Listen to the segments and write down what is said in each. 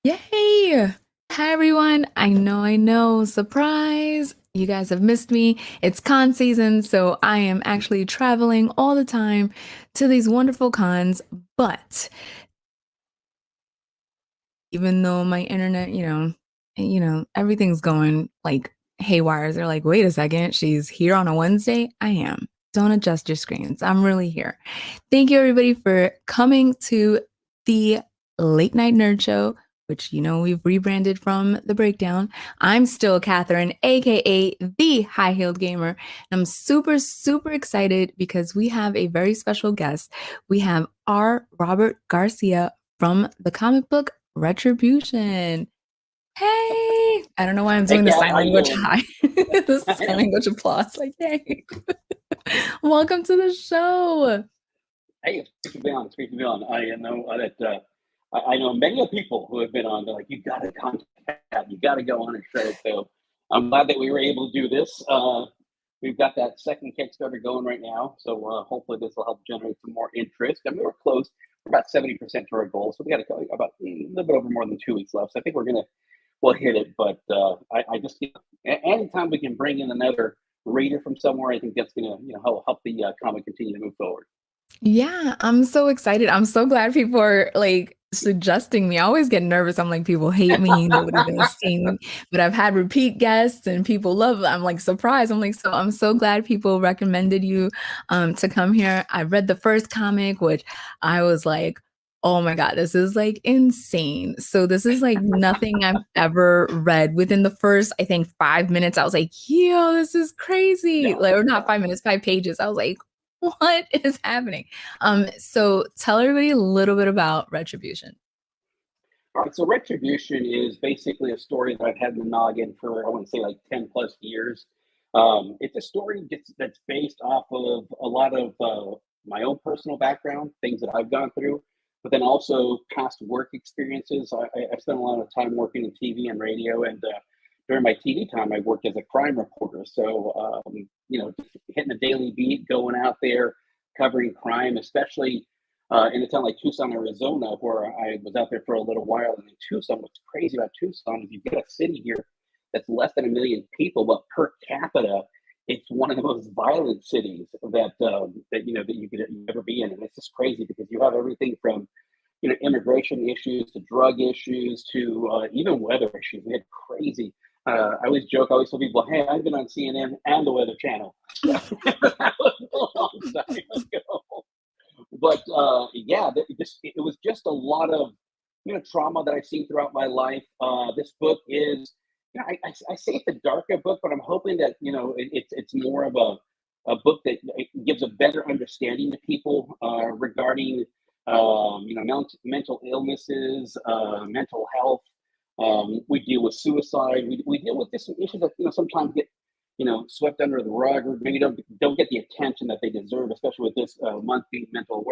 Yay! Hi everyone. I know, surprise. You guys have missed me. It's con season, so I am actually traveling all the time to these wonderful cons, but even though my internet, everything's going like haywire. They're like, wait a second, she's here on a Wednesday? I am. Don't adjust your screens. I'm really here. Thank you, everybody, for coming to the Late Night Nerd Show, which we've rebranded from The Breakdown. I'm still Catherine, aka the High Heeled Gamer. And I'm super, super excited because we have a very special guest. We have R. Robert Garcia from the comic book Retribution. Hey! I don't know why I'm Hey doing the Kat, sign how you language doing? hi. The I sign know. language applause. Like, hey. Welcome to the show. Hey, it's great to be on. It's great to be on. I know that I know many of people who have been on. They're like, you got to contact, Kat. You got to go on and show. So I'm glad that we were able to do this. We've got that second Kickstarter going right now. So hopefully this will help generate some more interest. I mean, we're close. We're about 70% to our goal. So we got about a little bit over more than 2 weeks left. So I think we'll hit it. But I just, anytime we can bring in another reader from somewhere, I think that's gonna, help the comic continue to move forward. Yeah, I'm so excited. I'm so glad people are like suggesting me. I always get nervous. I'm like, people hate me. Nobody's gonna see me. But I've had repeat guests and people love it. I'm like surprised. I'm so glad people recommended you to come here. I read the first comic, which I was like, oh my God, this is like insane. So this is like nothing I've ever read. Within the first, I think 5 minutes, I was like, yo, this is crazy. Yeah, Like, or not yeah. 5 minutes, 5 pages. I was like, what is happening? So tell everybody a little bit about Retribution. All right. So Retribution is basically a story that I've had in the noggin for, I want to say, like 10 plus years. It's a story that's based off of a lot of my own personal background, things that I've gone through, but then also past work experiences. I spent a lot of time working in TV and radio, and during my TV time, I worked as a crime reporter. So, just hitting a daily beat, going out there, covering crime, especially in a town like Tucson, Arizona, where I was out there for a little while. And in Tucson, what's crazy about Tucson is you've got a city here that's less than 1 million people, but per capita, it's one of the most violent cities that you could ever be in. And it's just crazy because you have everything from immigration issues to drug issues to even weather issues. We had crazy. I always joke. I always tell people, "Hey, I've been on CNN and the Weather Channel." That was a long time ago. But yeah, it was just a lot of trauma that I've seen throughout my life. This book is, I say it's a darker book, but I'm hoping that it's more of a book that gives a better understanding to people regarding mental illnesses, mental health. We deal with suicide. We deal with different issues that sometimes get swept under the rug, or maybe don't get the attention that they deserve, especially with this month being mental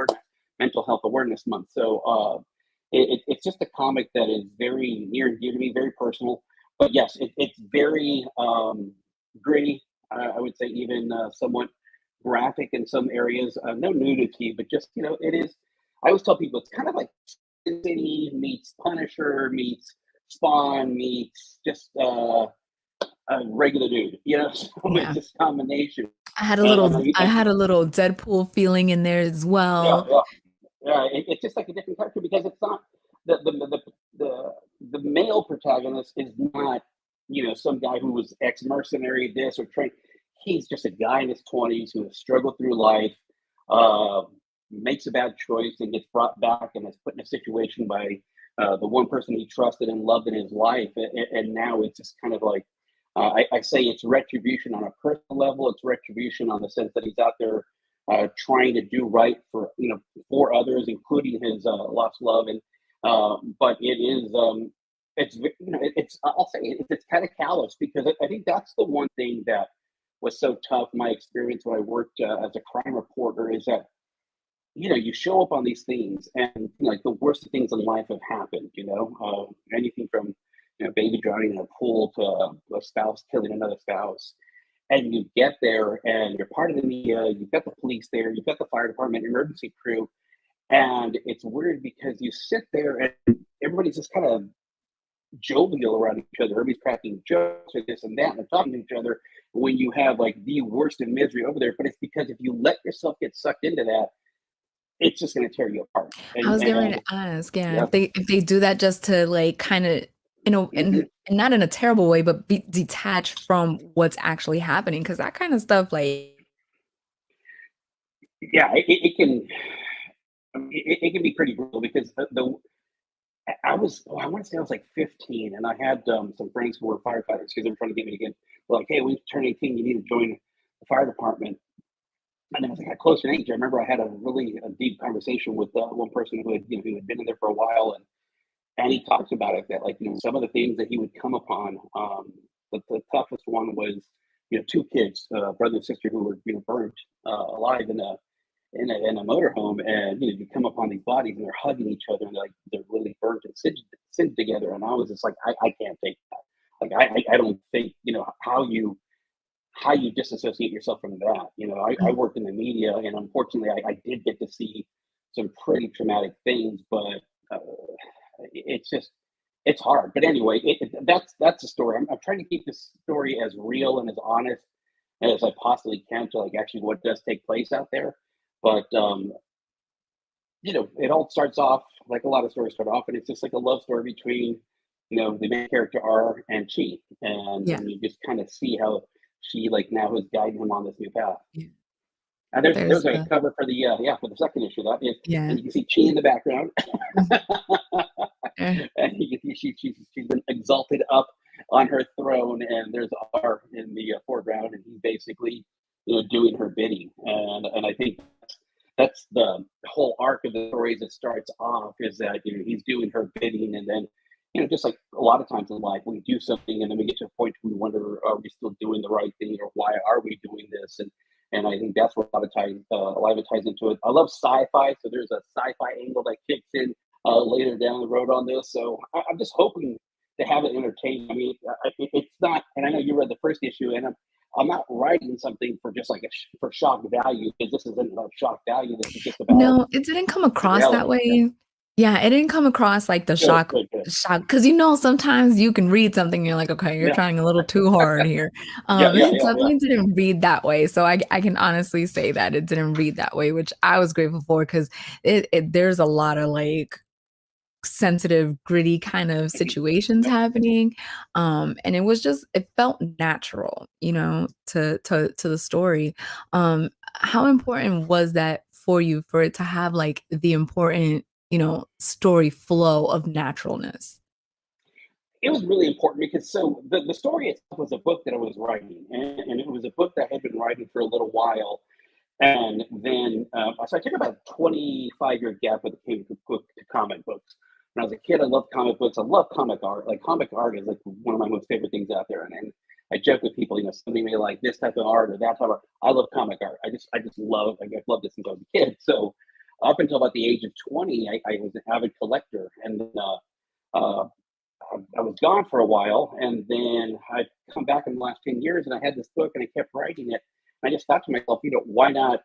health awareness month. So it's just a comic that is very near and dear to me, very personal. But yes, it's very gritty. I would say even somewhat graphic in some areas. No nudity, but just it is. I always tell people it's kind of like Sin City meets Punisher meets Spawn meets just a regular dude, so it's Yeah. this combination. I had a And little I had a little Deadpool feeling in there as yeah, well. yeah, yeah. It's just like a different character because it's not the the the the, the male protagonist is not some guy who was ex mercenary this or trained. He's just a guy in his 20s who has struggled through life, uh, makes a bad choice and gets brought back and is put in a situation by the one person he trusted and loved in his life, and now it's just kind of like I say it's retribution on a personal level. It's retribution on the sense that he's out there trying to do right for others, including his lost love. And but it is it's I'll say it's kind of callous because I think that's the one thing that was so tough. My experience when I worked as a crime reporter is that you show up on these things and like the worst things in life have happened, anything from, baby drowning in a pool to a spouse killing another spouse. And you get there and you're part of the media, you've got the police there, you've got the fire department, emergency crew. And it's weird because you sit there and everybody's just kind of jovial around each other. Everybody's cracking jokes or this and that, and they're talking to each other when you have like the worst of misery over there. But it's because if you let yourself get sucked into that, it's just going to tear you apart. I was getting ready And to ask, yeah, yeah, if they do that just to like kind of, you know, hmm and not in a terrible way, but be detached from what's actually happening, because that kind of stuff, like, yeah, it can. It can be pretty brutal because I was, oh, I want to say I was like 15, and I had some friends who were firefighters because they were trying to get me to get, like, hey, when you turn 18, you need to join the fire department. And then as I got closer in age, I remember I had a deep conversation with one person who had, who had been in there for a while, and he talks about it that, like, some of the things that he would come upon. The toughest one was, two kids, brother and sister, who were, burned alive in a motorhome, and you come upon these bodies and they're hugging each other, and they're really burnt and singed together. And I was just like, I can't take that. Like, I don't think, how you disassociate yourself from that. I mm, worked in the media, and unfortunately, I did get to see some pretty traumatic things, but uh, it's just it's hard. But anyway, that's the story. I'm trying to keep this story as real and as honest as I possibly can to, like, actually what does take place out there. But it all starts off like a lot of stories start off, and it's just like a love story between, the main character R and Chi, and yeah, you just kind of see how she, like, now is guiding him on this new path. yeah. And there's There's there's a the cover for the for the second issue that is, yeah. and you can see Chi in the background, Mhm. Eh, and you can see she's been exalted up on her throne, and there's R in the foreground, and he's basically, doing her bidding, and I think that's the whole arc of the story as it starts off, is that, he's doing her bidding, and then, just like a lot of times in life, we do something and then we get to a point where we wonder, are we still doing the right thing, or why are we doing this? And I think that's where a lot of it ties into it. I love sci-fi, so there's a sci-fi angle that kicks in later down the road on this. So I'm just hoping to have it entertaining. I mean, it's not, and I know you read the first issue, and I'm not writing something for just like for shock value, because this isn't about shock value. This is just about no, it didn't come across that reality. Yeah. way. Yeah, it didn't come across like the Good, good, good. shock, because you know, sometimes you can read something, and you're like, "Okay, you're Yeah, trying a little too hard here." yeah, yeah, It yeah, yeah. definitely didn't read that way, so I can honestly say that it didn't read that way, which I was grateful for, 'cause there's a lot of, like, sensitive, gritty kind of Mhm. situations Yep. happening, and it felt natural, to the story. How important was that for you, for it to have, like, the important, story flow of naturalness? It was really important because, so the story itself was a book that I was writing, and it was a book that I had been writing for a little while. And then, so I took about a 25-year gap when it came to comic books. When I was a kid, I loved comic books. I love comic art. Like, comic art is like one of my most favorite things out there. And I joke with people, somebody may like this type of art or that type of art. I love comic art. I just love, I've loved it since I was a kid. So up until about the age of 20, I was an avid collector. And then, uh, I was gone for a while, and then I've come back in the last 10 years, and I had this book, and I kept writing it. And I just thought to myself, why not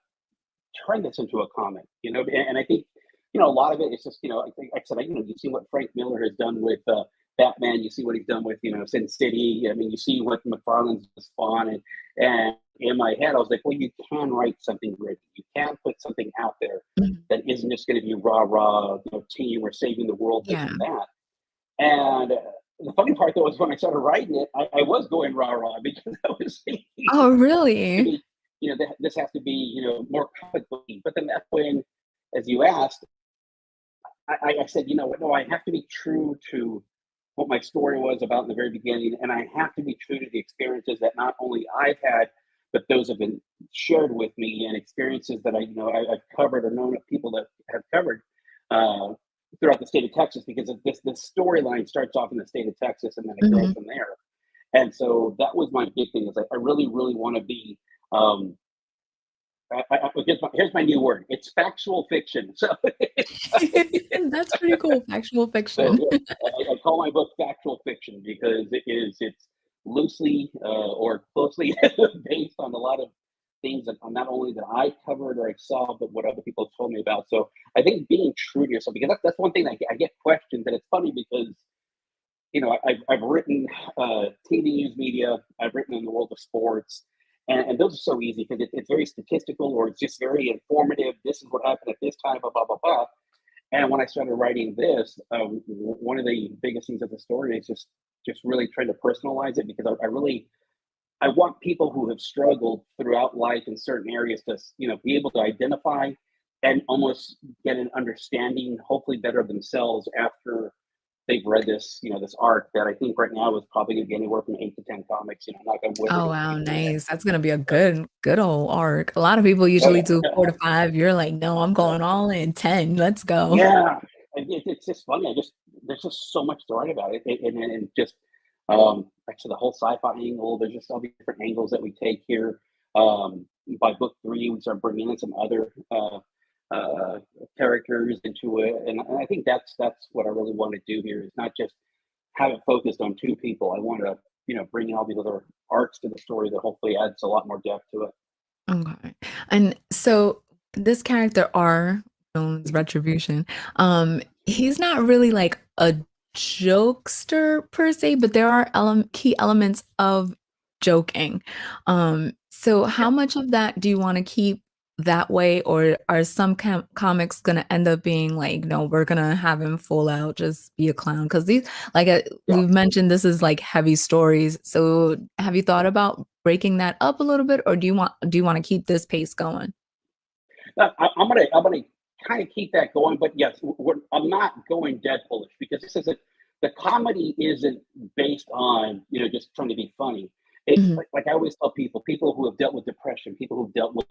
turn this into a comic? And I think, a lot of it is just, I think, like I said, you see what Frank Miller has done with Batman. You see what he's done with, Sin City. I mean, you see what McFarlane's Spawn, and in my head, I was like, well, you can write something great. You can put something out there Mhm. that isn't just going to be rah rah, team or saving the world, this Yeah. and that. And the funny part, though, is when I started writing it, I was going rah rah because I was thinking, Oh, to really? be, this has to be, more comic booky. But then that's when, as you asked, I said, what? No, I have to be true to what my story was about in the very beginning, and I have to be true to the experiences that not only I've had, but those have been shared with me, and experiences that I've covered or known of people that have covered uh, throughout the state of Texas. Because of this storyline starts off in the state of Texas, and then it grows Mhm. from there. And so that was my big thing, is like, I really, really want to be. Here's my new word. It's factual fiction. So, That's pretty cool, factual so fiction. yeah, I call my book factual fiction because it's loosely or closely based on a lot of things that not only that I covered or I saw, but what other people told me about. So I think being true to yourself, because that's one thing that I get questions, and it's funny because I've written TV news media, I've written in the world of sports, and those are so easy because it's very statistical or it's just very informative. This is what happened at this time, blah, blah, blah, blah. And when I started writing this, one of the biggest things of the story is just really trying to personalize it because I really I want people who have struggled throughout life in certain areas to be able to identify and almost get an understanding, hopefully better of themselves after they've read this arc that I think right now is probably going to be anywhere from 8 to 10 comics. Knock on wood, they Oh don't wow, keep doing that. nice. That's gonna be a good old arc. A lot of people usually do Yeah. 4 to 5. You're like, no, I'm going all in 10. Let's go. Yeah, it's just funny. There's just so much to write about it, and just actually the whole sci-fi angle. There's just all these different angles that we take here. By book three, we start bringing in some other uh, characters into it, and I think that's what I really want to do here. Is not just have it focused on two people. I want to bring in all these other arcs to the story that hopefully adds a lot more depth to it. Okay. And so this character R, known as Retribution, he's not really like a jokester per se, but there are key elements of joking. So Yeah. how much of that do you want to keep that way, or are some comics gonna end up being like, no, we're gonna have him full out just be a clown? Because these, like Yeah. we've mentioned, this is like heavy stories. So have you thought about breaking that up a little bit, or do you want to keep this pace going? I'm gonna kind of keep that going, but yes, I'm not going Deadpoolish because this isn't the comedy isn't based on just trying to be funny. It's Mhm. like I always tell people who have dealt with depression, people who've dealt with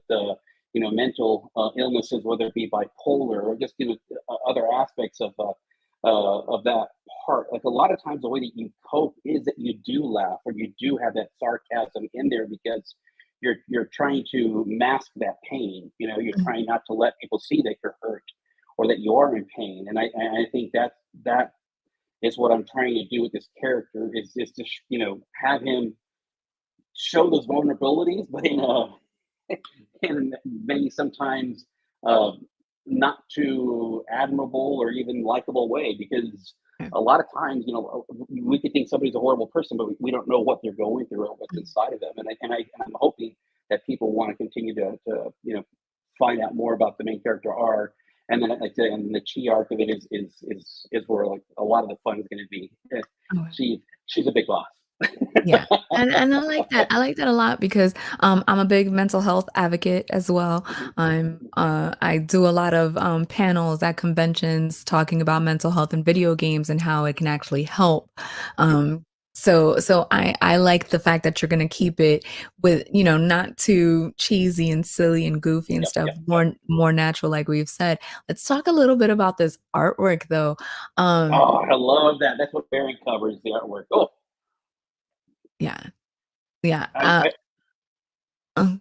mental illnesses, whether it be bipolar or just other aspects of that part. Like a lot of times, the way that you cope is that you do laugh or you do have that sarcasm in there because you're trying to mask that pain. You're Mhm. trying not to let people see that you're hurt or that you are in pain. And I think that is what I'm trying to do with this character is to have him show those vulnerabilities, but in maybe sometimes uh, not too admirable or even likable way because Okay. a lot of times we could think somebody's a horrible person but we don't know what they're going through or what's inside of them and I'm hoping that people want to continue to find out more about the main character R and then like I said, and the chi arc of it is where like a lot of the fun is going to be. Okay. She's a big boss. Yeah, and I like that. I like that a lot because I'm a big mental health advocate as well. Mhm. I do a lot of panels at conventions talking about mental health in video games and how it can actually help. Um, so I like the fact that you're gonna keep it with, not too cheesy and silly and goofy and Yep, stuff, yep, yep. more natural, like we've said. Let's talk a little bit about this artwork though. Um, Oh, I love that. That's what Baron covers the artwork. Oh, yeah, yeah. I, I Uh,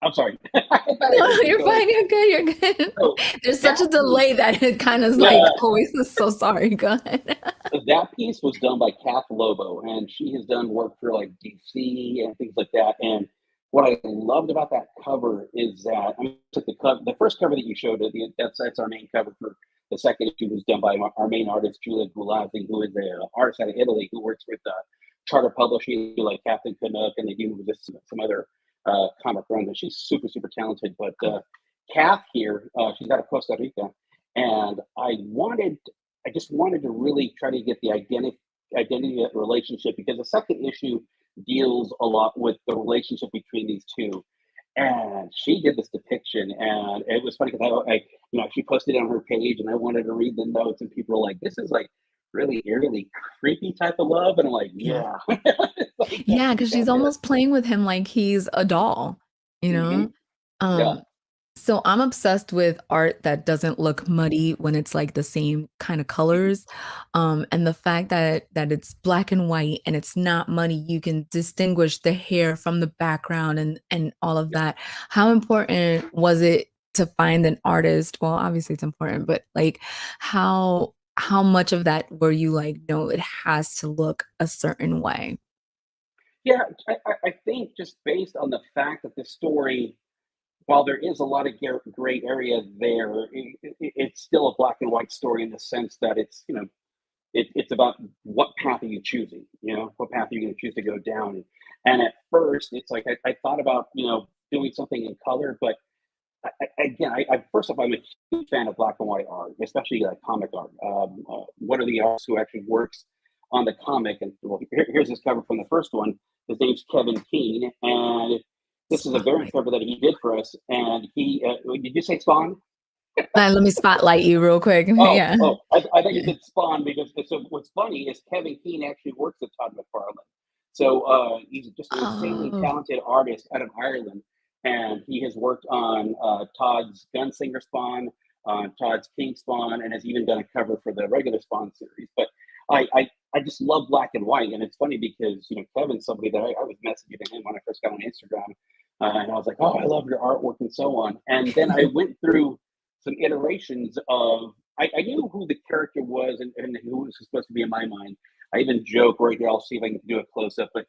I'm sorry. I thought I No, heard you you're go. fine. You're good. You're good. So There's such a that piece, delay that it kind of like yeah, always is so sorry. Go ahead. that piece was done by Kath Lobo, and she has done work for like DC and things like that. And what I loved about that cover is that I mean, took the first cover that you showed. That's our main cover for the second issue was done by our main artist Julia Gulazzi, who is an artist out of Italy who works with Charter Publishing, like Captain Canuck, and they do just some other comic runs. And she's super super talented. But Kath here, she's out of Costa Rica, and I just wanted to really try to get the identity of the relationship because the second issue deals a lot with the relationship between these two. And she did this depiction, and it was funny because she posted it on her page, and I wanted to read the notes, and people were like, "This is like really eerily creepy type of love," and I'm like, Yeah. "Yeah, it's like Yeah, because she's that's it." almost playing with him like he's a doll, you Hmm. know? Yeah, Um, so I'm obsessed with art that doesn't look muddy when it's like the same kind of hmm, colors. And the fact that it's black and white and it's not muddy, you can distinguish the hair from the background and all of yeah. that. How important was it to find an artist? Well, obviously it's important, but like how much of that were you like, no, it has to look a certain way? Yeah, I think just based on the fact that the story, while there is a lot of gray area there, it's still a black and white story in the sense that it's it's about what path are you choosing, what path are you going to choose to go down. And at first, it's like I thought about doing something in color, but again, first off, I'm a huge fan of black and white art, especially comic art. One of the artists who actually works on the comic, and well, here's his cover from the first one. His name's Kevin Keane, and this is a variant Spotlight. cover that he did for us. And he, did you say Spawn? Now, let me spotlight you real quick. Oh, Yeah. oh, I thought you Yeah. said Spawn because so what's funny is Kevin Keane actually works with Todd McFarlane. So he's just an insanely Oh, talented artist out of Ireland, and he has worked on Todd's Gunslinger Spawn, on Todd's King Spawn, and has even done a cover for the regular Spawn series. But I just love black and white, and it's funny because Kevin's somebody that I was messaging him when I first got on Instagram, and I was like, oh, I love your artwork and so on. And then I went through some iterations of I knew who the character was and who was supposed to be in my mind. I even joke right here. I'll see if I can do a close up, but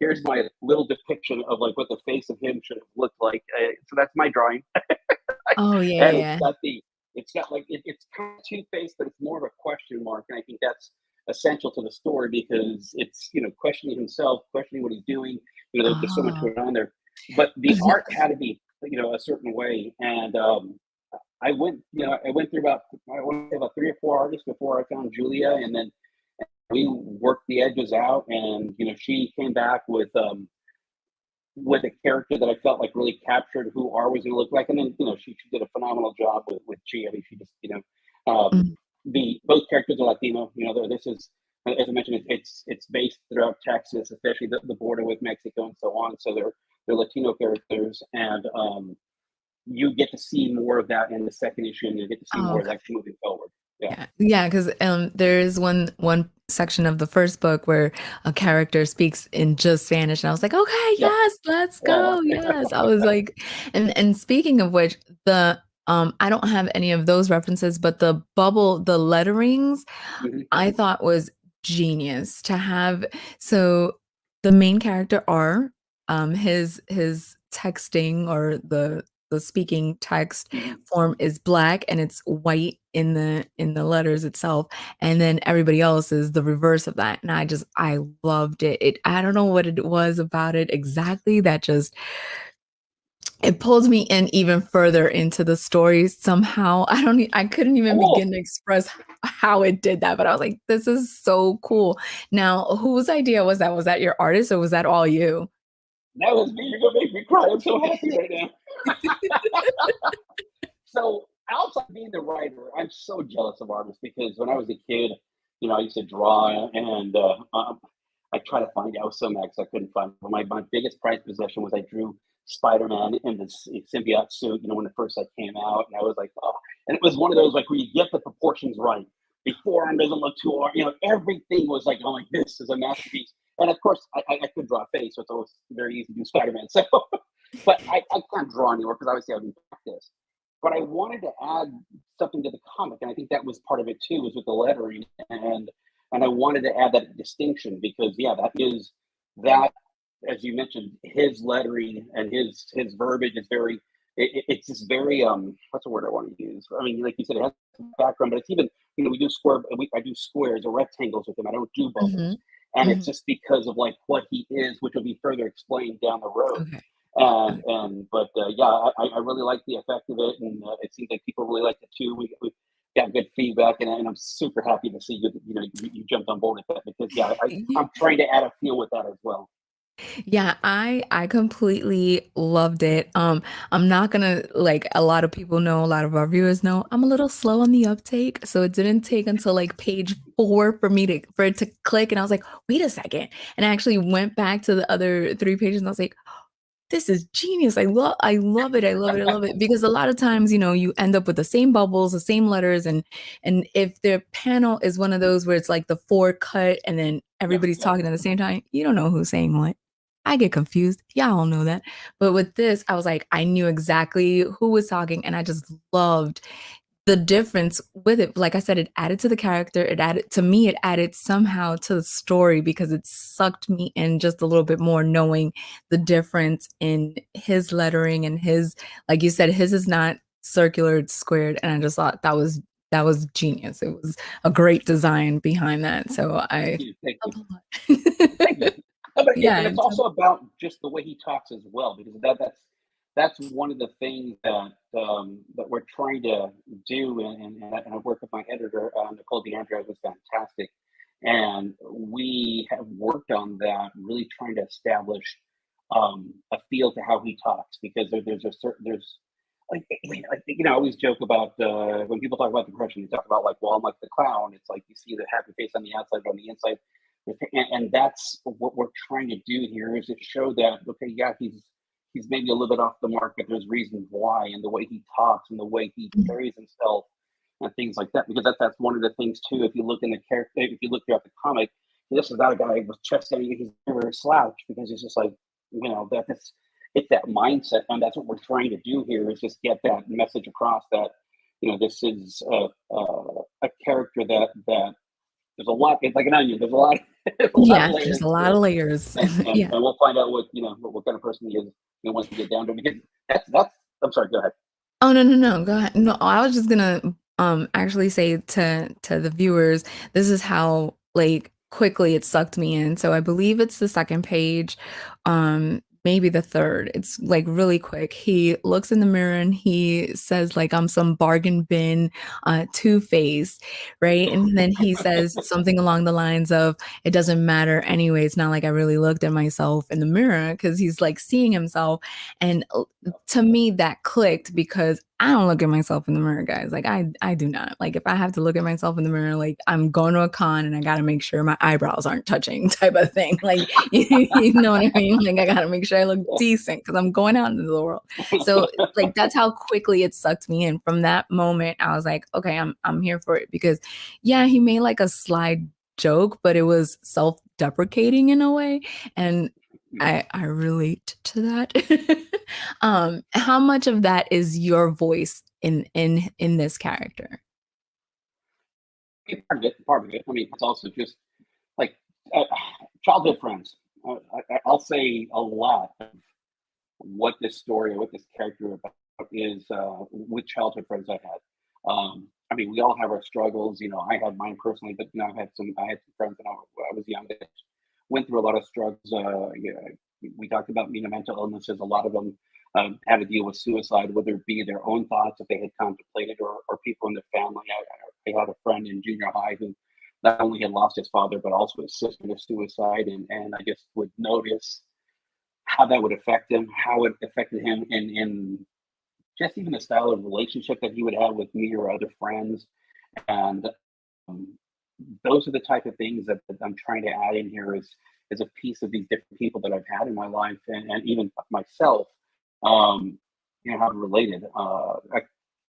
here's my little depiction of like what the face of him should have looked like. So that's my drawing, oh yeah, and yeah. it's got like it's kind of two faced, but it's more of a question mark, and I think that's essential to the story because it's questioning himself, questioning what he's doing. There's so much Oh, going on there, but the art had to be a certain way, and I went through I want to say about 3 or 4 artists before I found Julia, and then we worked the edges out, and she came back with a character that I felt like really captured who R was going to look like, and then she did a phenomenal job with Chi. I mean, she just mm, the both characters are Latino. This is as I mentioned, it's based throughout Texas, especially the border with Mexico and so on. So they're Latino characters, and you get to see more of that in the second issue, and you get to see oh, more of that moving forward. Yeah. yeah, yeah, because there is one section of the first book where a character speaks in just Spanish, and I was like, okay, Yep. yes, let's Yeah. go, yes. I was like, and speaking of which, the I don't have any of those references, but the letterings, Mhm. I thought was genius to have. So the main character R, his texting or the speaking text Mhm. form is black and it's white in the letters itself, and then everybody else is the reverse of that. And I loved it. I don't know what it was about it exactly that just it pulled me in even further into the story somehow. I couldn't even begin Cool. to express how it did that, but I was like, this is so cool. Now, whose idea was that? Was that your artist or was that all you? That was me. You're gonna make me cry. I'm so happy right now. So outside being the writer, I'm so jealous of artists because when I was a kid, I used to draw, and I try to find it. I was so mad because I couldn't find it. My biggest prized possession was I drew Spider-Man in this symbiote suit, when it first came out, and I was like, oh, and it was one of those like where you get the proportions right. The forearm doesn't look too hard, everything was like, oh, like this is a masterpiece. And of course, I could draw a face, so it's always very easy to do Spider-Man. So, but I can't draw anymore because obviously I didn't practice. But I wanted to add something to the comic, and I think that was part of it too, was with the lettering, and I wanted to add that distinction because yeah, that is that as you mentioned, his lettering and his verbiage is very. It's just very what's the word I want to use? I mean, like you said, it has background, but it's even we do I do squares or rectangles with him. I don't do bubbles, Mhm, and it's mhm. just because of like what he is, which will be further explained down the road. Okay, And okay. but yeah, I really like the effect of it, and it seems like people really like it too. We got good feedback, and I'm super happy to see you jumped on board with that because yeah, I'm trying to add a feel with that as well. Yeah, I completely loved it. I'm not gonna like a lot of people know, a lot of our viewers know, I'm a little slow on the uptake. So it didn't take until like page 4 for it to click. And I was like, wait a second. And I actually went back to the other 3 pages and I was like, this is genius. I love it. I love it. I love it. Because a lot of times, you end up with the same bubbles, the same letters, and if the panel is one of those where it's like the 4 cut and then Yep, everybody's yep. talking at the same time, you don't know who's saying what. I get confused. Y'all all know that. But with this, I was like, I knew exactly who was talking, and I just loved the difference with it. Like I said, it added to the character. It added to me, it added somehow to the story because it sucked me in just a little bit more, knowing the difference in his lettering and his, like you said, his is not circular, it's squared. And I just thought that was genius. It was a great design behind that. So I Thank you. Thank you. applaud. Thank you. No, but Yeah, and it's also about just the way he talks as well, because that's one of the things that we're trying to do, and I work with my editor, Nicole DeAndre, was fantastic, and we have worked on that, really trying to establish a feel to how he talks, because there's a certain there's like I always joke about when people talk about depression, you talk about like, well, I'm like the clown. It's like you see the happy face on the outside, but on the inside, and that's what we're trying to do here, is to show that, okay, yeah, he's maybe a little bit off the mark, but there's reasons why, and the way he talks and the way he carries himself and things like that. Because that's one of the things too. If you look in the character, if you look throughout the comic, this is not a guy with chest hair. He's never slouched, because he's just like, that's it's that mindset, and that's what we're trying to do here, is just get that message across, that this is a character that there's a lot. It's like an onion. There's a lot. There's a lot of yeah, there's layers a to lot it, of layers. and Yeah. we'll find out what kind of person he is, once we get down to it. Because that's. I'm sorry. Go ahead. Oh, no, no, no, go ahead. No, I was just gonna actually say to the viewers, this is how like quickly it sucked me in. So I believe it's the second page, maybe the third. It's like really quick. He looks in the mirror and he says like I'm some bargain bin two-face, right? And then he says something along the lines of it doesn't matter anyway. It's not like I really looked at myself in the mirror, because he's like seeing himself. And to me that clicked, because I don't look at myself in the mirror, guys. Like I do not. Like if I have to look at myself in the mirror, like I'm going to a con and I got to make sure my eyebrows aren't touching type of thing. Like you know what I mean? Like I got to make sure I look decent because I'm going out into the world. So like that's how quickly it sucked me in. From that moment, I was like, okay, I'm here for it, because yeah, he made like a slide joke, but it was self-deprecating in a way, and I relate to that. How much of that is your voice in this character? Part of it. I mean, it's also just like uh, childhood friends. I'll say a lot of what this story, what this character about is with childhood friends I've had. I mean, we all have our struggles. I had mine personally, but I had some friends when I was young that went through a lot of struggles. We talked about mental illnesses. A lot of them had to deal with suicide, whether it be their own thoughts that they had contemplated, or people in their family. I had a friend in junior high who not only had lost his father, but also his sister to suicide, and I just would notice how that would affect him, how it affected him in just even the style of relationship that he would have with me or other friends. And um, those are the type of things that I'm trying to add in here, is a piece of these different people that I've had in my life, and even myself, um, how they're related.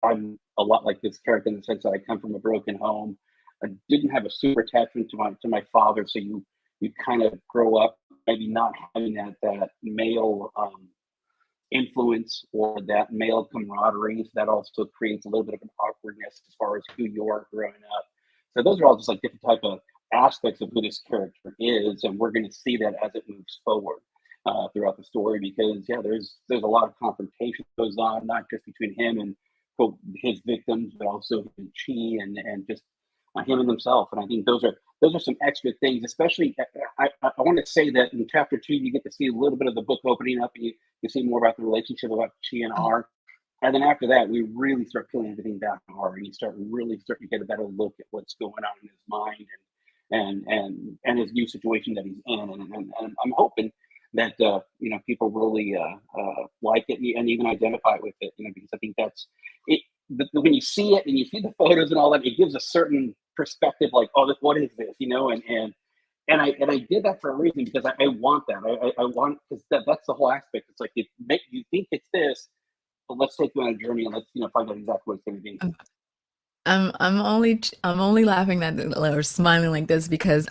I'm a lot like this character in the sense that I come from a broken home. I didn't have a super attachment to my father, so you kind of grow up maybe not having that male influence or that male camaraderie. So that also creates a little bit of an awkwardness as far as who you are growing up. So those are all just like different type of aspects of who this character is, and we're going to see that as it moves forward throughout the story. Because yeah, there's a lot of confrontation that goes on, not just between him and quote his victims, but also him and Chi, and just him and himself. And I think those are some extra things. Especially, I want to say that in chapter 2, you get to see a little bit of the book opening up, and you see more about the relationship about Chi and Oh, R. And then after that, we really start peeling everything back to R, and you start to get a better look at what's going on in his mind, and his new situation that he's in. And I'm hoping that people really like it, and even identify with it. Because I think that's it. When you see it and you see the photos and all that, it gives a certain perspective, like, oh, what is this? And I did that for a reason, because I want that. I want, because that's the whole aspect. It's like you think it's this, but let's take you on a journey, and let's find out exactly what it's going to be. I'm only laughing that or smiling like this because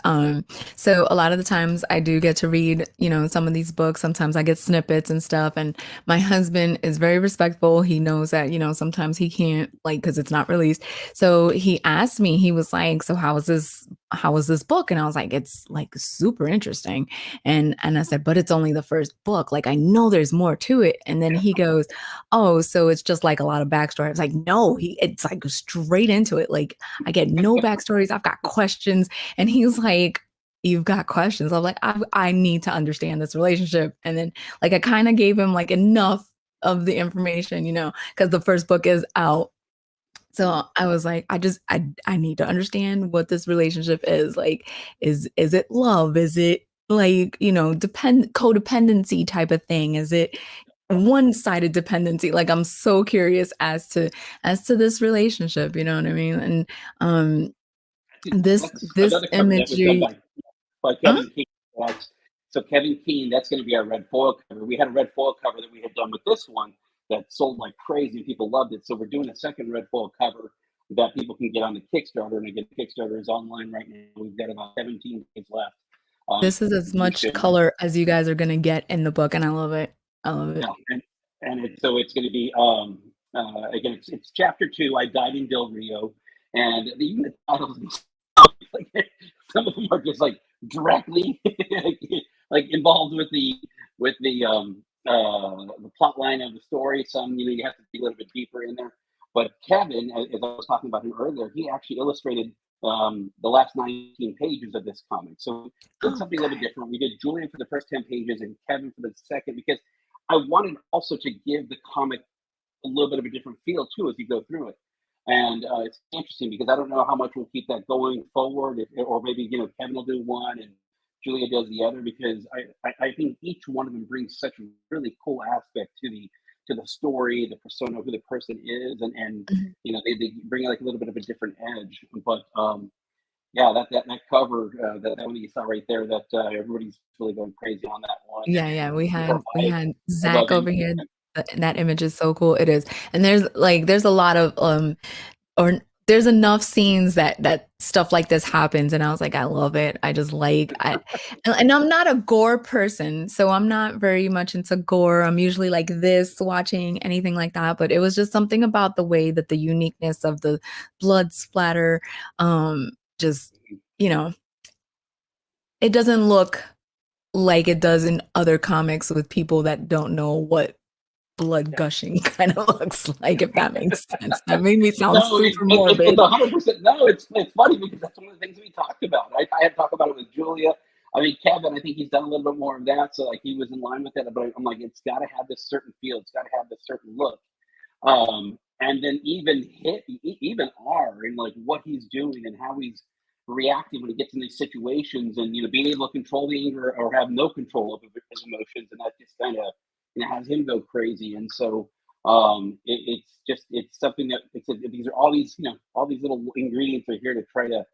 so a lot of the times I do get to read, some of these books. Sometimes I get snippets and stuff, and my husband is very respectful. He knows that, sometimes he can't, like, because it's not released. So he asked me, he was like, so how is this how was this book? And I was like, it's like super interesting. And I said, but it's only the first book. Like, I know there's more to it. And then he goes, oh, so it's just like a lot of backstory. I was like, no, it's like straight into it. Like, I get no backstories. I've got questions. And he's like, you've got questions. I'm like, I need to understand this relationship. And then like I kind of gave him like enough of the information, because the first book is out. So I was like, I need to understand what this relationship is. Like, is it love? Is it like, codependency type of thing? Is it one-sided dependency? Like, I'm so curious as to this relationship, you know what I mean? And this That's this another cover that was done imagery. by Huh? Kevin Keane. So Kevin Keane, that's going to be our red foil cover. We had a red foil cover that we had done with this one that sold like crazy. People loved it. So we're doing a second red foil cover that people can get on the Kickstarter. And again, Kickstarter is online right now. We've got about 17 days left. This is as much color as you guys are gonna get in the book, and I love it. I love it. Yeah, so it's going to be again, it's chapter 2. I died in Del Rio, and even the titles, like, some of them are just like directly like involved with the plot line of the story. Some, you have to dig a little bit deeper in there. But Kevin, as I was talking about him earlier, he actually illustrated the last 19 pages of this comic. So we did something a little bit Okay. different. We did Julian for the first 10 pages and Kevin for the second, because I wanted also to give the comic a little bit of a different feel too as you go through it. And it's interesting because I don't know how much we'll keep that going forward, or maybe Kevin will do one and Julia does the other, because I think each one of them brings such a really cool aspect to the story, the persona, who the person is, and Mhm. they bring like a little bit of a different edge. But yeah, that cover, that one that you saw right there, that everybody's really going crazy on that one, Yeah, and yeah, your we wife had above Zach it. over here. That image is so cool. It is. And there's a lot of or there's enough scenes that stuff like this happens, and I was like, I love it. I just like I and I'm not a gore person, so I'm not very much into gore. I'm usually like this watching anything like that, but it was just something about the way that the uniqueness of the blood splatter just, you know, it doesn't look like it does in other comics with people that don't know what blood gushing kind of looks like, if that makes sense. That made me sound No, super it's morbid. 100%. No, it's funny because that's one of the things we talked about. I had talked about it with Julia. I mean, Kevin, I think he's done a little bit more of that, so like he was in line with it. But I'm like, it's got to have this certain feel. It's got to have this certain look. And then even R and like what he's doing and how he's reacting when he gets in these situations, and being able to control the anger or have no control over his emotions, and that just kind of has him go crazy. And so it's something that these are all these little ingredients are here to try to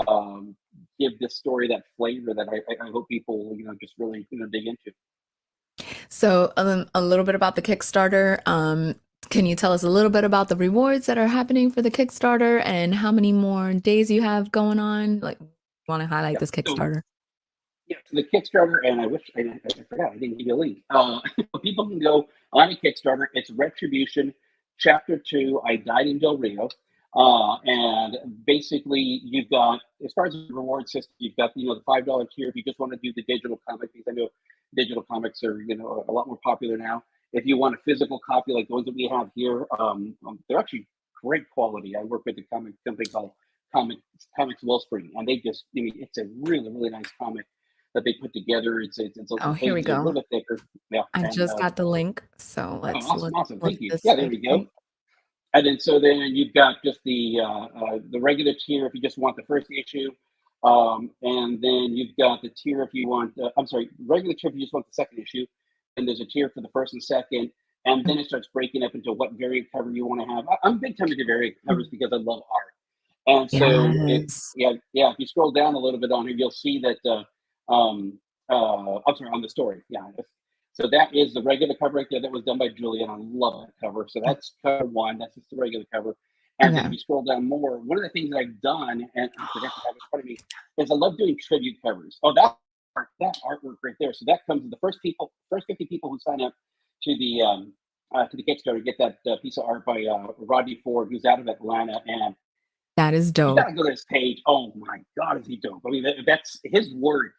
um, give this story that flavor that I hope people just really dig into. So, a little bit about the Kickstarter. Can you tell us a little bit about the rewards that are happening for the Kickstarter and how many more days you have going on? Like, want to highlight Yeah. this So Kickstarter? yeah, to the Kickstarter, and I wish I forgot I didn't give you a link. People can go on a Kickstarter. It's Retribution, Chapter 2. I died in Del Rio, and basically you've got, as far as the reward system, you've got the $5 tier if you just want to do the digital comic, because I know digital comics are a lot more popular now. If you want a physical copy like the ones that we have here, they're actually great quality. I work with a comic company called Comics Wellspring, and they just, I mean, it's a really nice comic that they put together. It's Oh, here we a go. little bit thicker. Yeah, I and just got the link, so oh, let's awesome, look awesome, look thank you. this Yeah, there way. we go. And then so then you've got just the regular tier if you just want the first issue, and then you've got the tier if you want. I'm sorry, regular tier if you just want the second issue, and there's a tier for the first and second, and then it starts breaking up into what variant cover you want to have. I'm big time into variant covers Mhm. because I love art. And so Yes. if you scroll down a little bit on here, you'll see that I'm sorry, on the story. Yeah. So that is the regular cover right there. That was done by Julia, and I love that cover. So that's cover one. That's just the regular cover. And then if Okay. you scroll down more, one of the things that I've done, and I forgot to have it in front of me, is I love doing tribute covers. Oh, that artwork right there. So that comes to the first 50 people who sign up to the Kickstarter get that piece of art by Rodney Ford, who's out of Atlanta, and That is You dope. gotta go to this page. Oh my God, is he dope? I mean, that's his word.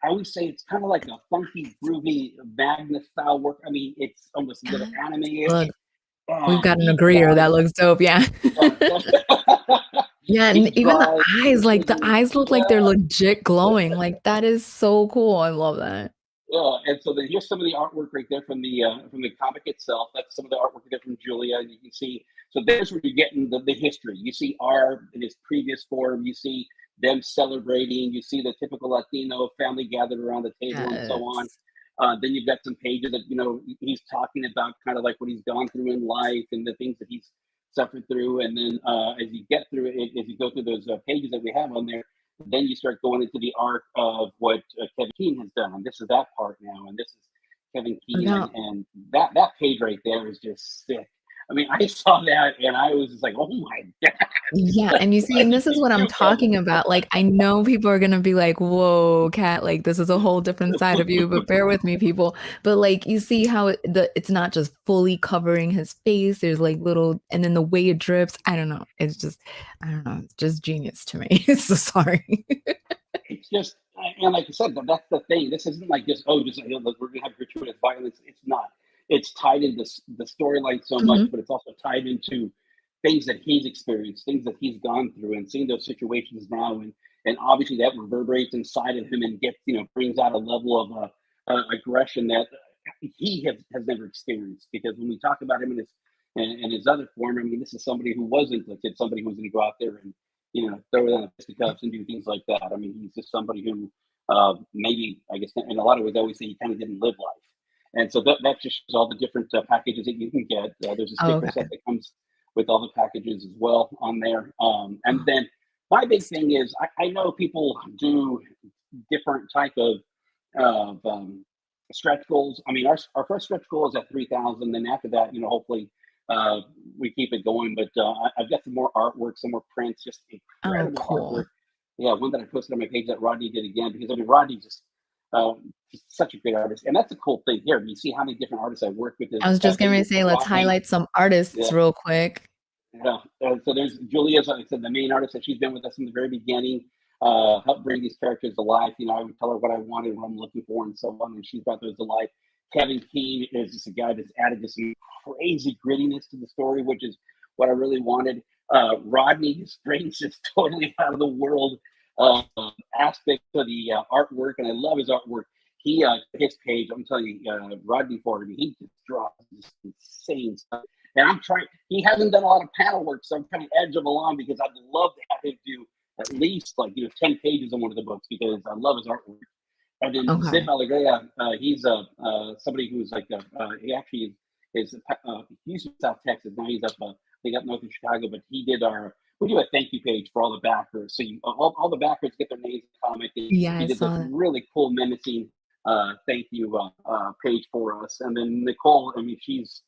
I always say it's kind of like a funky, groovy Magna style work. I mean, it's almost a little Look, anime-ish, we've and got an he agreeer. That draws. looks dope. Yeah. Yeah, and He even the draws eyes, like the images. eyes look like they're Yeah, legit glowing. Like that is so cool. I love that. yeah. And so here's some of the artwork right there from the comic itself. That's some of the artwork there from Julia. And you can see. So there's where you're getting the history. You see R in his previous form. You see them celebrating. You see the typical Latino family gathered around the table and so on. Yes. Then you've got some pages that he's talking about kind of like what he's gone through in life and the things that he's suffered through. And then as you get through it, as you go through those pages that we have on there, then you start going into the arc of what Kevin Keane has done. And this is that part now, and this is Kevin Look Keane, out. and that page right there is just sick. I mean, I saw that and I was just like, "Oh my Yeah, god!" and you see, What and did this is you what I'm do, Kevin? talking about. Like, I know people are gonna be like, "Whoa, Kat, like this is a whole different side of you," but bear with me, people. But like, you see how it's not just fully covering his face. There's like little, and then the way it drips. I don't know. It's just, I don't know. It's just genius to me. So sorry. It's just, and like I said, that's the thing. This isn't like just, oh, just we're gonna have gratuitous violence. It's not. It's tied into the storyline so much, Mhm. but it's also tied into things that he's experienced, things that he's gone through, and seeing those situations now, and obviously that reverberates inside of him and gets brings out a level of aggression that he has never experienced. Because when we talk about him in his other form, I mean, this is somebody who wasn't a kid, somebody who was going to go out there and throw down the fisticuffs and do things like that. I mean, he's just somebody who maybe, I guess, in a lot of ways, I always say he kind of didn't live life. And so that just shows all the different packages that you can get. There's a Oh, sticker set okay. that comes with all the packages as well on there. And Oh, then my big thing is I know people do different type of stretch goals. I mean, our first stretch goal is at 3,000. Then after that, hopefully uh, we keep it going. But I've got some more artwork, some more prints, just oh, incredible artwork. cool. Yeah, one that I posted on my page that Rodney did again because I mean Rodney just such a great artist, and that's a cool thing here. You see how many different artists I work with. I There's was just gonna say, let's Rodney, highlight some artists yeah, real quick. yeah. So there's Julia, like I said, the main artist that she's been with us from the very beginning. Helped bring these characters to life. I would tell her what I wanted, what I'm looking for, and so on, and she's brought those to life. Kevin Keane is just a guy that's added this crazy grittiness to the story, which is what I really wanted. Rodney just brings this totally out of the world uh, aspect to the artwork, and I love his artwork. His page, I'm telling you, Rodney Ford, he just draws this insane stuff. And I'm trying. He hasn't done a lot of panel work, so I'm trying to edge him along because I'd love to have him do at least 10 pages on one of the books because I love his artwork. And then Zip Okay. Alegria, he's somebody who's like he actually is he's from South Texas now. He's up they got north of Chicago, but we do a thank you page for all the backers. So all the backers get their names in the comic, and Yeah, he I did this saw it. really cool menacing thank you page for us. And then Nicole, I mean, she's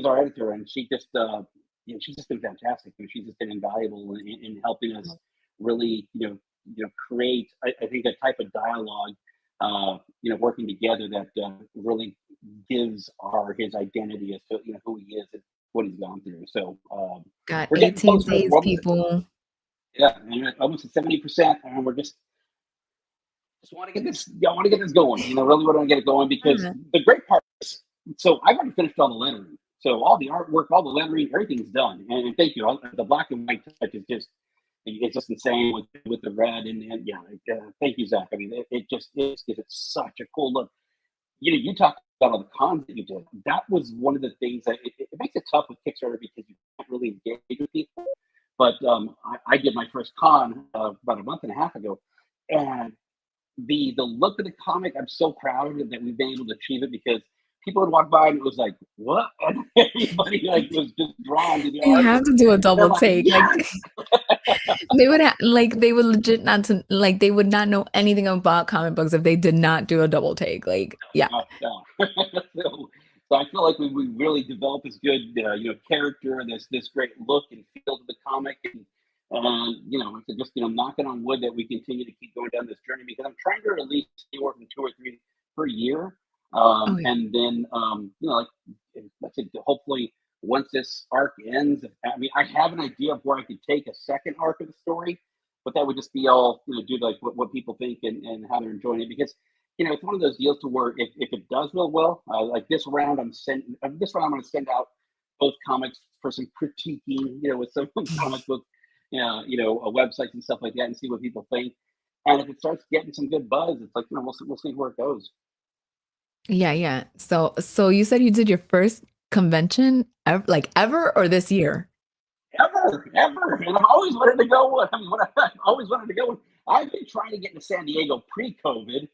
our editor, and she's just been fantastic. And she's just been invaluable in helping us really, create. I think a type of dialogue, working together that really gives his identity as to who he is and what he's gone through. So Got we're getting 18 closer. days, We're almost people. yeah, and we're almost at 70%, and we're just want to get this. I want to get this going. Really want to get it going because Yeah. the great part is, so I've already finished all the lettering. So all the artwork, all the lettering, everything's done. And thank you. The black and white touch is just insane with the red and yeah. Thank you, Zach. I mean, it just is because it's such a cool look. You talked about all the cons that you did. That was one of the things that it makes it tough with Kickstarter because you can't really engage with people. But I did my first con about a month and a half ago, and the look of the comic, I'm so proud that we've been able to achieve it because people would walk by and it was like, what? And everybody was just drawn to the You artwork. have to do a And they're double like, take. Like yes. they would legit not to like they would not know anything about comic books if they did not do a double take. Like, yeah. Yeah. So I feel like we really developed this good character, this great look and feel to the comic, and it's just knocking on wood that we continue to keep going down this journey because I'm trying to release anywhere from 2 or 3 per year, Oh yeah. and then like let's say hopefully once this arc ends, I mean, I have an idea of where I could take a second arc of the story, but that would just be all, due to like what people think and how they're enjoying it. Because, it's one of those deals to where if it does real well, like this round I'm going to send out both comics for some critiquing, with some comic book, websites and stuff like that, and see what people think. And if it starts getting some good buzz, it's like, we'll see where it goes. Yeah, yeah. So you said you did your first convention ever, like ever or this year? Ever. And I've always wanted to go. I mean, I've always wanted to go. I've been trying to get to San Diego pre-COVID,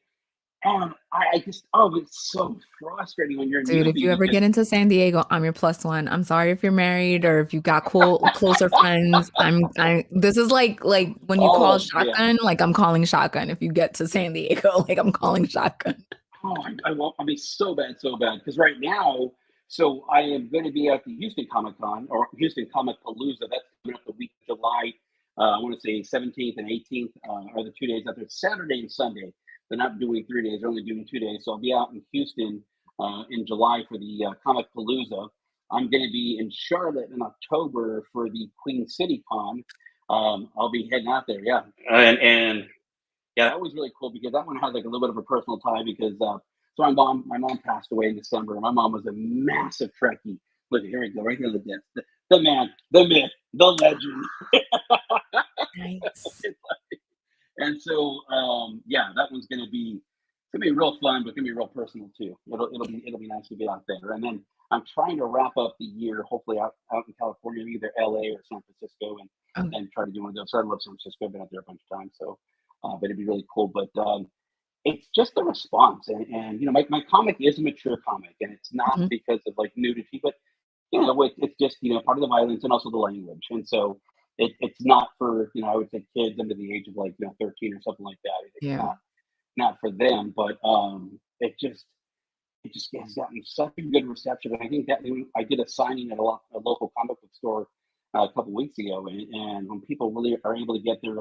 and I just, it's so frustrating when you're a Dude, if newbie you ever because, get into San Diego, I'm your plus one. I'm sorry if you're married or if you got closer friends. I this is like when you call oh yeah, shotgun, like I'm calling shotgun. If you get to San Diego, like I'm calling shotgun. I mean, so bad. Because right now, so I am going to be at the Houston Comic Con or Houston Comic Palooza. That's coming up the week of July. I want to say 17th and 18th are the 2 days out there. Saturday and Sunday. They're not doing 3 days; they're only doing 2 days. So I'll be out in Houston in July for the Comic Palooza. I'm going to be in Charlotte in October for the Queen City Con. I'll be heading out there, yeah, and yeah, that was really cool because that one had like a little bit of a personal tie because so my mom passed away in December. My mom was a massive Trekkie. Look, here we go, right here, the man, the myth, the legend. Nice. And so, yeah, that one's gonna be real fun, but gonna be real personal too. It'll be nice to get out there. And then I'm trying to wrap up the year, hopefully out in California, either LA or San Francisco, Oh, and try to do one of those. So I love San Francisco. I've been out there a bunch of times, so but it'd be really cool. But it's just the response, and my comic is a mature comic, and it's not mhm. because of like nudity, but it's just part of the violence and also the language, and so it's not for I would say kids under the age of like 13 or something like that. It's Yeah. not for them, but it just has gotten such a good reception. And I think that I did a signing at a local comic book store a couple weeks ago, and when people really are able to get their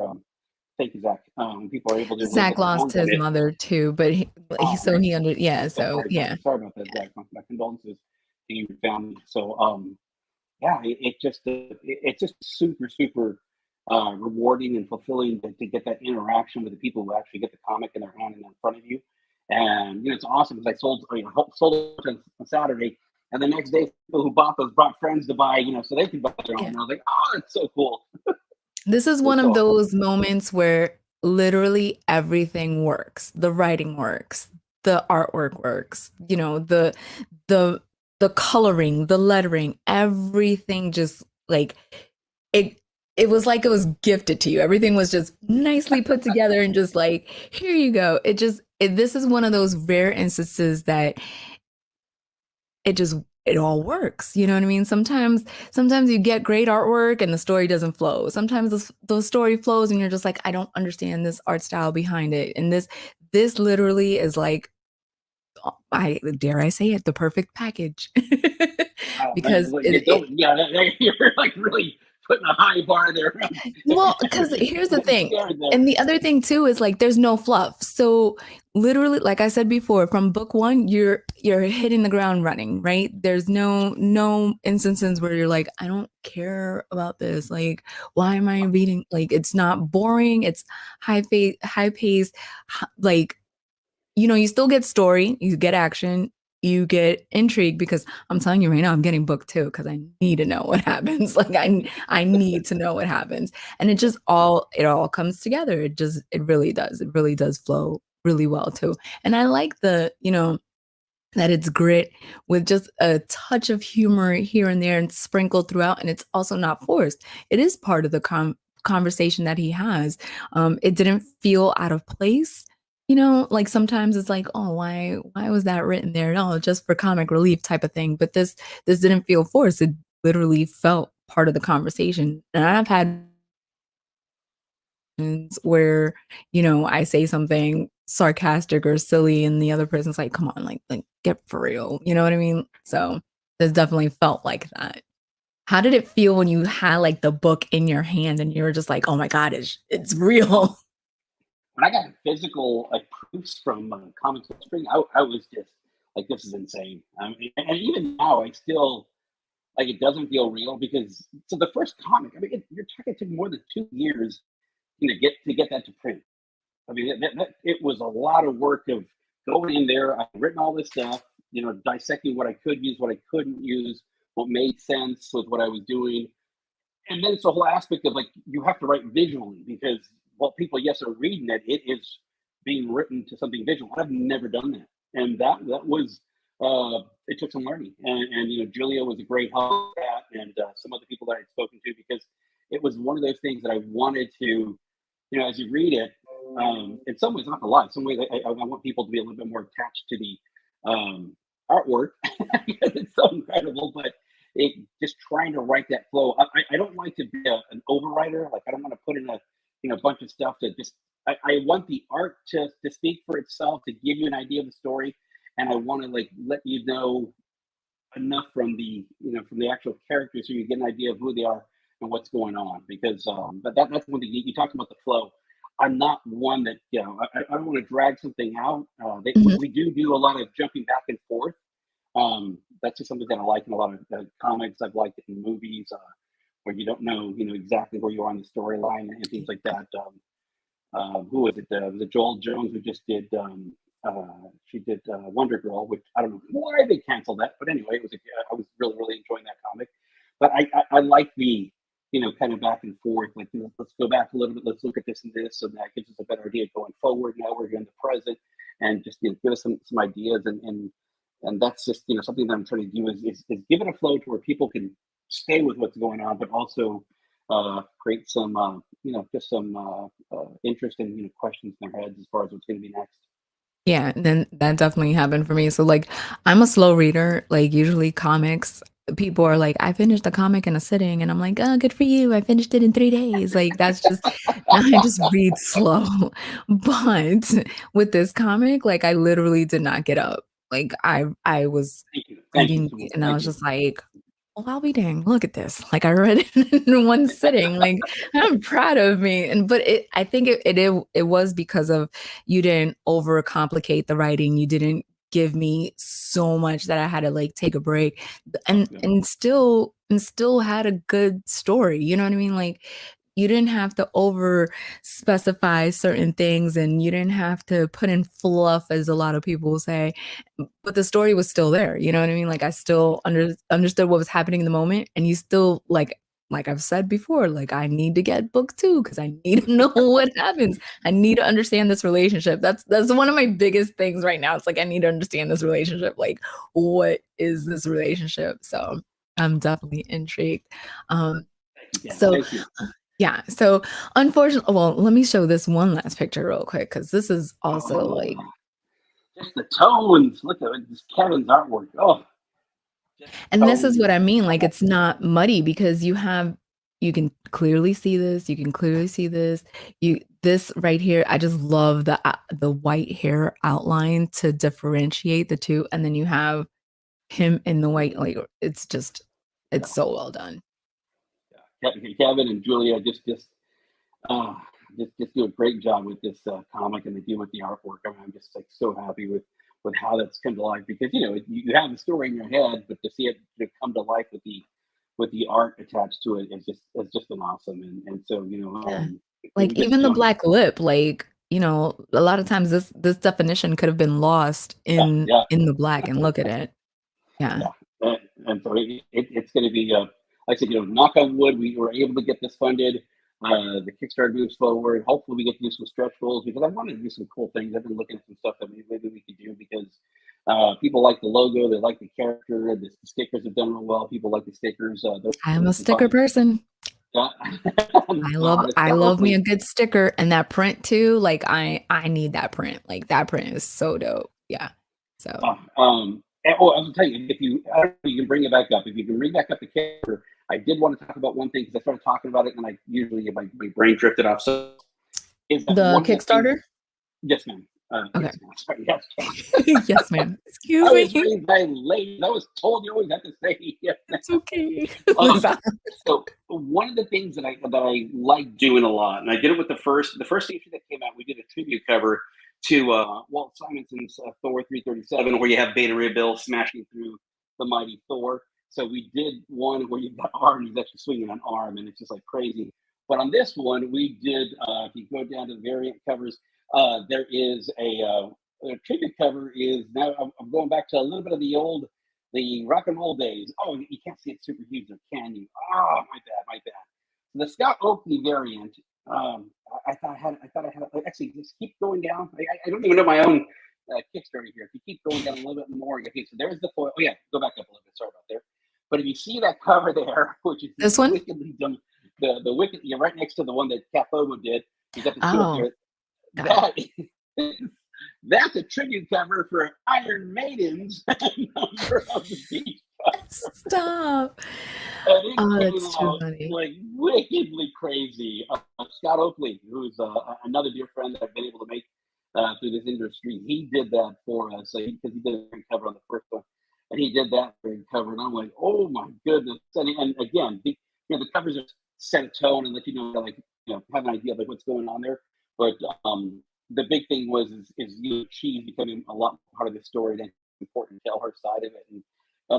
thank you, Zach. When people are able to really Zach get their lost hands on his it, mother too, but he oh so man, he under yeah, so so yeah. sorry about that, Zach. My condolences to your family. So yeah, it's just super super rewarding and fulfilling to get that interaction with the people who actually get the comic in their hand and in front of you. And it's awesome because I sold it on Saturday, and the next day people who bought those brought friends to buy, so they could buy their own. Yeah. And I was like, oh, it's so cool. This is one It's of awesome. those moments where literally everything works. The writing works, the artwork works, the the coloring, the lettering, everything just like it it was like it was gifted to you. Everything was just nicely put together and just like, here you go. This is one of those rare instances that it all works. You know what I mean? Sometimes you get great artwork and the story doesn't flow. Sometimes the story flows and you're just like, I don't understand this art style behind it. And this literally is like, I dare I say it, the perfect package. Oh man, Because yeah, you're like really putting a high bar there. well, because here's the Getting thing. scared there. And the other thing too is like there's no fluff. So literally, like I said before, from book one, you're hitting the ground running, right? There's no instances where you're like, I don't care about this. Like, why am I reading? Like, it's not boring. It's high paced, like you still get story, you get action, you get intrigue because I'm telling you right now, I'm getting booked too because I need to know what happens. Like I need to know what happens. And it all comes together. It really does. It really does flow really well too. And I like that it's grit with just a touch of humor here and there and sprinkled throughout. And it's also not forced. It is part of the conversation that he has. It didn't feel out of place. Like sometimes it's like, oh, why was that written there? No, just for comic relief type of thing. But this didn't feel forced. It literally felt part of the conversation. And I've had where I say something sarcastic or silly and the other person's like, come on, like get for real, you know what I mean? So this definitely felt like that. How did it feel when you had like the book in your hand and you were just like, oh my god, it's real? When I got physical like proofs from Comics Spring, I was just like, this is insane. And even now, I still like it doesn't feel real because so the first comic, I mean, you're talking it took more than 2 years to get that to print. I mean, it was a lot of work of going in there. I've written all this stuff, dissecting what I could use, what I couldn't use, what made sense with what I was doing. And then it's the whole aspect of like, you have to write visually because while people, yes, are reading it, it is being written to something visual. I've never done that. And that was, it took some learning. And Julia was a great help with that and some other people that I'd spoken to because it was one of those things that I wanted to, as you read it, in some ways, not a lot. In some ways, I want people to be a little bit more attached to the artwork because it's so incredible. But it just trying to write that flow. I don't like to be an overwriter. Like I don't want to put in a bunch of stuff that just. I want the art to speak for itself, to give you an idea of the story, and I want to like let you know enough from the from the actual characters so you get an idea of who they are and what's going on. Because but that's one thing you talked about the flow. I'm not one that I don't want to drag something out. Mhm. We do a lot of jumping back and forth. That's just something that I like in a lot of comics. I've liked it in movies where you don't know exactly where you are in the storyline and things like that. Who was it? Was it Joel Jones who just did? She did Wonder Girl, which I don't know why they canceled that, but anyway, I was really enjoying that comic. But I like the kind of back and forth. Like let's go back a little bit. Let's look at this and this, so that gives us a better idea going forward. Now we're in the present, and just give us some ideas and that's just something that I'm trying to do is give it a flow to where people can stay with what's going on, but also create some just some interest and questions in their heads as far as what's going to be next. Yeah, then that definitely happened for me. So like I'm a slow reader, like usually comics, people are like, I finished the comic in a sitting and I'm like, oh, good for you. I finished it in 3 days. Like that's just I just read slow. But with this comic, like I literally did not get up. Like I was Thank you reading so much. and I Thank was you. just like, well, I'll be dang, look at this. Like I read it in one sitting. Like I'm proud of me. And but I think it was because of you didn't overcomplicate the writing. You didn't give me so much that I had to like take a break Oh, and yeah. and still had a good story. You know what I mean? Like you didn't have to over specify certain things and you didn't have to put in fluff as a lot of people say, but the story was still there. You know what I mean? Like I still understood what was happening in the moment, and you still like I've said before, like I need to get book two because I need to know what happens. I need to understand this relationship. That's one of my biggest things right now. It's like I need to understand this relationship. Like, what is this relationship? So I'm definitely intrigued. Um, Thank you, Gavin. so Thank you. yeah, so unfortunately, well, let me show this one last picture real quick because this is also like. Oh, just the tones. Look at it. This Kevin's artwork. Oh, just And this is tones. what I mean, like, Oh, it's not muddy because you can clearly see this, you can clearly see this. This right here, I just love the white hair outline to differentiate the two, and then you have him in the white, like, it's yeah, so well done. Kevin and Julia uh, just do a great job with this comic, and they do with the artwork. I mean, I'm just like so happy with how that's come to life because you have the story in your head, but to see it come to life with the art attached to it is just it's just been awesome. And so Yeah. Like, just even the black lip, like, a lot of times this definition could have been lost yeah, yeah, in the black, and look at it. Yeah. yeah. And so it's going to be, like I said, knock on wood, we were able to get this funded. The Kickstarter moves forward. Hopefully, we get to do some stretch goals because I wanted to do some cool things. I've been looking at some stuff that maybe we could do because people like the logo, they like the character. The stickers have done real well. People like the stickers. I'm a Those sticker designs. person. Yeah. I No, love honest, I love me hopefully, a good sticker and that print too. Like I need that print. Like that print is so dope. Yeah. So oh, I was tell you, if you, I don't know if you can bring it back up. If you can bring back up the character, I did want to talk about one thing because I started talking about it and I usually get my brain drifted off. So, is that the one of the things? Kickstarter? Yes, ma'am. Okay. Yes, ma'am. Sorry, yes. Yes, ma'am. I Excuse was me. raised by ladies. I was told you always have to say yes. It's okay. Um, so one of the things that I like doing a lot, and I did it with the first issue that came out. We did a tribute cover to Walt Simonson's Thor 337, where you have Beta Ray Bill smashing through the mighty Thor. So we did one where you've got arm, he's actually swinging an arm, and it's just like crazy. But on this one, we did. If you go down to the variant covers, there is a tribute cover. Is now I'm going back to a little bit of the rock and roll days. Oh, you can't see it super huge, or can you? Oh, my bad, my bad. So the Scott Oakley variant. I thought I had. Actually, just keep going down. I don't even know my own Kickstarter here. If you keep going down a little bit more, okay. So there's the foil. Oh yeah, go back up a little bit. Sorry about there. But if you see that cover there, which is This one? wickedly dumb, the wicked, you're right next to the one that Capogo did. You got the two up Oh, there. got it. That that's a tribute cover for Iron Maiden's number of the Beach Boys. Stop. And it Oh, came that's too out funny. like wickedly crazy. Scott Oakley, who's another dear friend that I've been able to make through this industry, he did that for us because he did a cover on the first one, and he did that cover, and I'm like, oh my goodness! And again, the covers are set a tone and let you know, like, have an idea of like what's going on there. But the big thing is she becoming a lot part of the story, and it's important to tell her side of it, and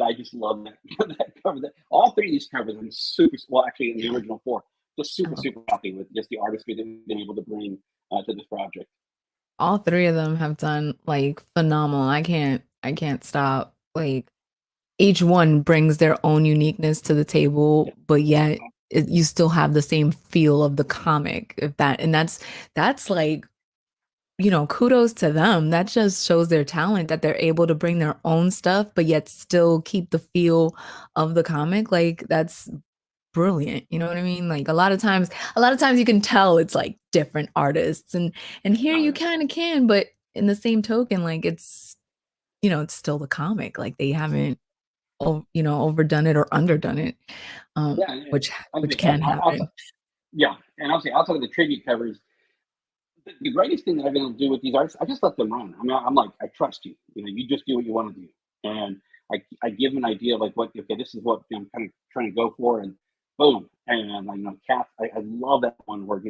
I just love that that cover. That all three of these covers, I'm super well. Actually, in the original four, just super Oh, super happy with just the artistry that we've been able to bring to this project. all three of them have done like phenomenal. I can't stop. Like each one brings their own uniqueness to the Yeah, table, but yet you still have the same feel of the comic. If that and that's like, kudos to them. That just shows their talent that they're able to bring their own stuff, but yet still keep the feel of the comic. Like that's brilliant. You know what I mean? Like a lot of times you can tell it's like different artists and here oh you yeah, kind of can, but in the same token, like it's still the comic. Like they haven't overdone it or underdone it. yeah. Which I which mean, can happen. yeah, and I'll say outside of the tribute covers, the greatest thing that I've been able to do with these artists, I just let them run. I mean, I'm like, I trust you. You just do what you want to do, and I give them an idea of like what, okay, this is what I'm kind of trying to go for, and boom, and like, Kath, I love that one where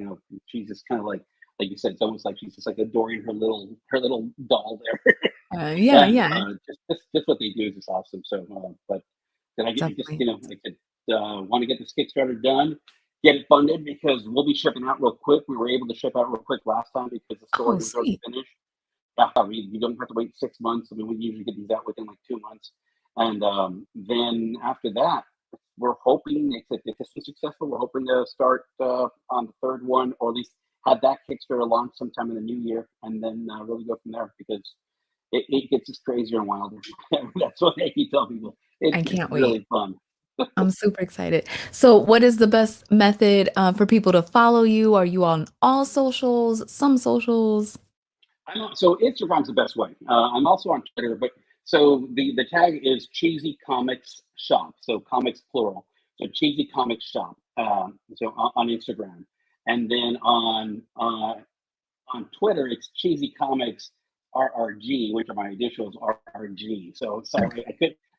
she's just kind of like you said, it's almost like she's just like adoring her little doll there, Yeah, and yeah, just what they do is just awesome. So, but then I get just definitely. like I said, want to get this Kickstarter done, get it funded because we'll be shipping out real quick. We were able to ship out real quick last time because the story Oh, was already sweet. finished. Yeah, you don't have to wait 6 months. I mean, we usually get these out within like 2 months, and then after that, we're hoping if this is successful, we're hoping to start on the third one, or at least have that Kickstarter launch sometime in the new year, and then really go from there because it gets just crazier and wilder. That's what I keep telling people. I It's can't wait. really fun. I'm super excited. So, what is the best method for people to follow you? Are you on all socials, some socials? So Instagram's the best way. I'm also on Twitter, but so the tag is Cheesy Comics Shop. So comics plural. So Cheesy Comics Shop. So on Instagram, and then on Twitter it's Cheesy Comics RRG, which are my initials RRG. So Okay. sorry,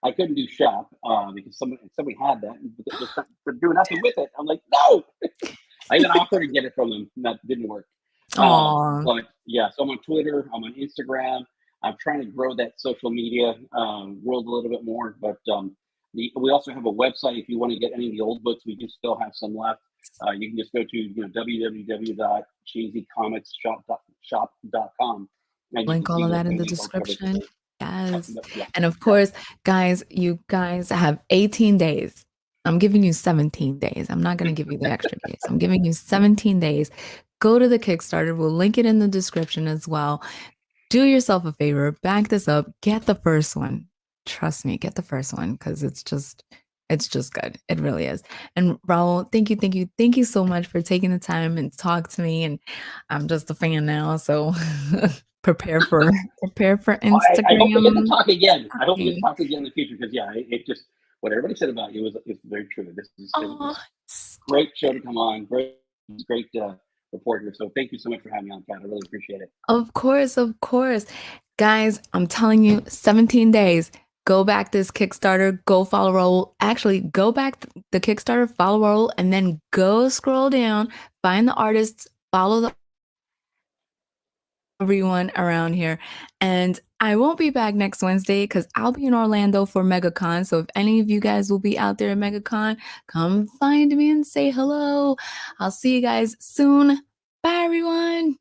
I couldn't do shop because somebody had that, but they're doing nothing with it. I'm like, no. I even offered to get it from them. That didn't work. Oh, But yeah, so I'm on Twitter, I'm on Instagram. I'm trying to grow that social media world a little bit more. But we also have a website. If you want to get any of the old books, we do still have some left. You can just go to www.cheesycomicsshop.com and you can link all see of those that in the amazing old covers. description. Yes. Yeah, And of yeah. course, guys, you guys have 18 days. I'm giving you 17 days. I'm not going to give you the extra days. I'm giving you 17 days. Go to the Kickstarter. We'll link it in the description as well. Do yourself a favor, back this up, get the first one. Trust me, get the first one because it's just good. It really is. And Raul, thank you, thank you, thank you so much for taking the time and talk to me. And I'm just a fan now, so prepare for prepare for I hope we get to Instagram talk again. I hope we get to stalking. talk again in the future because yeah, it just what everybody said about you was very true. It Oh, was stop great show to it. come on. Great report here. So thank you so much for having me on, Kat. I really appreciate it. Of course, of course. Guys, I'm telling you, 17 days. Go back this Kickstarter, go follow roll. Actually, go back the Kickstarter, follow roll, and then go scroll down, find the artists, follow everyone around here, and I won't be back next Wednesday because I'll be in Orlando for MegaCon. So if any of you guys will be out there at MegaCon, come find me and say hello. I'll see you guys soon. Bye, everyone.